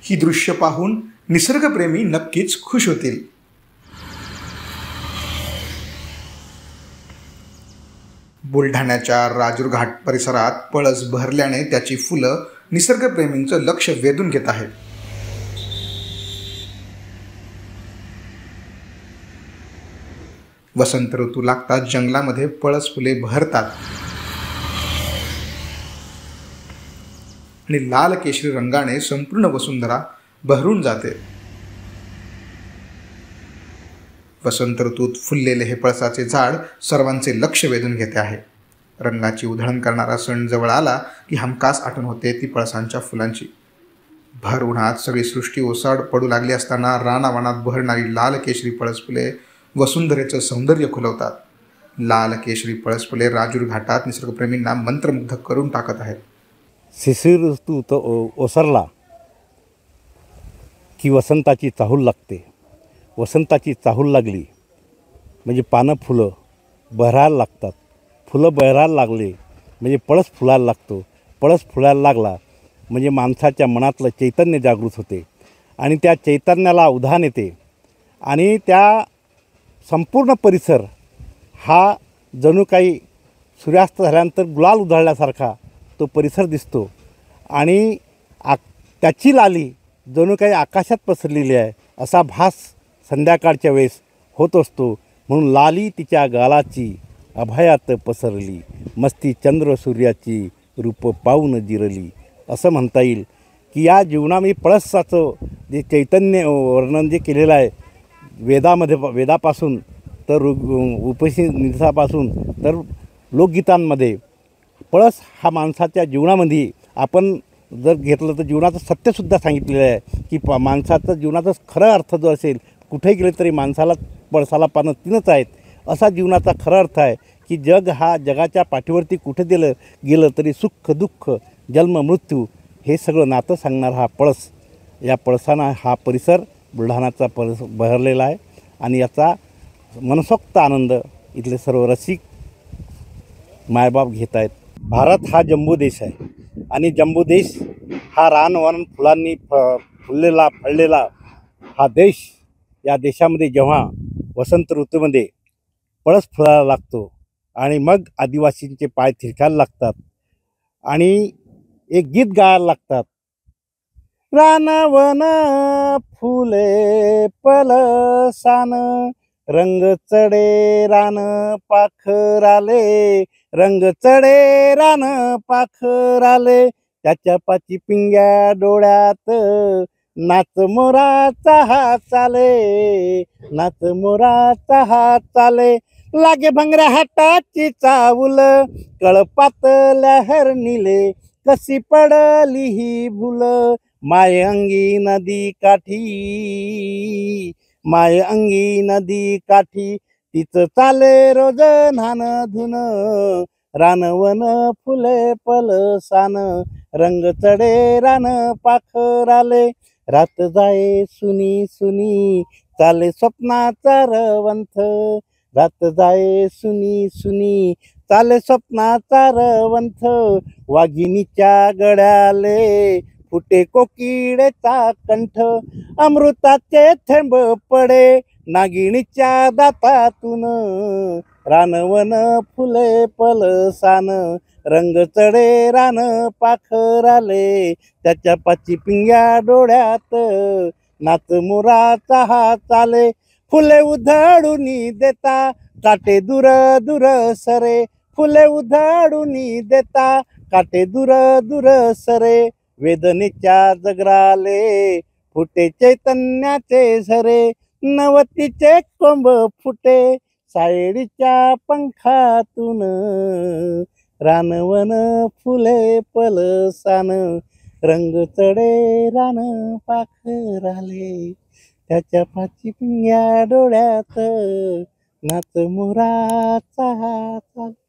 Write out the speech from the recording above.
ही दृश्य पाहून निसर्गप्रेमी नक्कीच खुश होतील। बुलढाण्याच्या राजूर घाट परिसरात पळस बहरल्याने त्याची फुलं निसर्गप्रेमींचं लक्ष वेधून घेत आहेत। वसंत ऋतू लागताच जंगलामध्ये पळस फुले बहरतात आणि लाल केशरी रंगाने संपूर्ण वसुंधरा बहरून जाते। वसंत ऋतूत फुललेले हे पळसाचे झाड सर्वांचे लक्ष वेधून घेते आहे। रंगाची उधळण करणारा सण जवळ आला की हमखास आठवण होते ती पळसांच्या फुलांची। भर उन्हात सगळी सृष्टी ओसाड पडू लागली असताना रानावनात बहरणारी लाल केशरी पळस फुले वसुंधरेचं सौंदर्य खुलवतात। लाल केशरी पळस फुले राजूर घाटात निसर्गप्रेमींना मंत्रमुग्ध करून टाकत आहेत। शिशिर ऋतू ओसरला की वसंताची चाहूल लागते। वसंताची चाहूल लागली म्हणजे पानं फुलं बहरायला लागतात। फुलं बहरायला लागले म्हणजे पळस फुलायला लागतो। पळस फुलायला लागला म्हणजे माणसाच्या मनातलं चैतन्य जागृत होते आणि त्या चैतन्याला उधाण येते आणि त्या संपूर्ण परिसर हा जणू काही सूर्यास्त झाल्यानंतर गुलाल उधळल्यासारखा तो परिसर दिसतो आणि त्याची लाली जणू काही आकाशात पसरलेली आहे असा भास संध्याकाळच्या वेळेस होत असतो। म्हणून लाली तिच्या गालाची अभयात पसरली, मस्ती चंद्र सूर्याची रूप पाहून जिरली असं म्हणता येईल की या जीवनामध्ये पळसाचं जे चैतन्य वर्णन जे केलेलं आहे वेदापासून तर उपनिषदापासून तर लोकगीतांमध्ये पळस हा माणसाच्या जीवनामध्ये आपण जर घेतलं तर जीवनाचं सत्यसुद्धा सांगितलेलं आहे की माणसाचं जीवनाचा खरा अर्थ जो असेल कुठे गेले तरी माणसाला पळसाला पानं तीनच आहेत असा जीवनाचा खरा अर्थ आहे की जगाच्या पाठीवरती कुठे गेलं तरी सुख दुःख जन्म मृत्यू हे सगळं नातं सांगणारा हा पळस। या पळसानं हा परिसर बुलढाणाचा बहरलेला आहे आणि याचा मनसोक्त आनंद इथले सर्व रसिक मायबाप घेत आहेत। भारत हा जम्बूदेश आहे आणि जम्बूदेश हा रानवन फुलांनी फळलेला हा देश। या देशामध्ये जेव्हा वसंत ऋतूमध्ये पळस फुलायला लागतो आणि मग आदिवासींचे पाय थिरकायला लागतात आणि एक गीत गायला लागतात। रानवन फुले पळसान रंग चढे रान पाखराले, रंग चढे रान पाखराले, त्याच्या पाची पिंग्या डोळ्यात नाच मोराचा हा चाले, नाच मोराचा हा चाले, लागे भंगऱ्या हाताची चावल कळपात लहर निले, कशी पडली ही भूल माय अंगी नदी काठी, माय अंगी नदी काठी, तिचं चाले रोज न्हान धुन, रानवन फुले पलसान रंग चढे रान पाखराले, रात जाये सुनी सुनी चाले स्वप्नाचा रवंथ, रात जाये सुनी सुनी चाले स्वप्नाचा रवंथ, वाघिणीच्या गळ्याले फुटे कोकिळेचा कंठ, अमृताचे थेंब पडे नागिणीच्या दातातून, रानवन फुले पलसान रंग चढे रान पाखराले, त्याच्या पाची पिंग्या डोळ्यात नाच मोराचा हा चाले, फुले उधळून देता काटे दूर दूर सरे, फुले उधळून देता काटे दूर दूर सरे, वेदनेच्या जगराले फुटे चैतन्याचे झरे, नवतीचे कोंब फुटे सायडीच्या पंखातून, रानवन फुले पलसान रंग चढे रान पाखराले, त्याच्या पाची पिंग्या डोळ्यात नाच मोराचा हा चाले।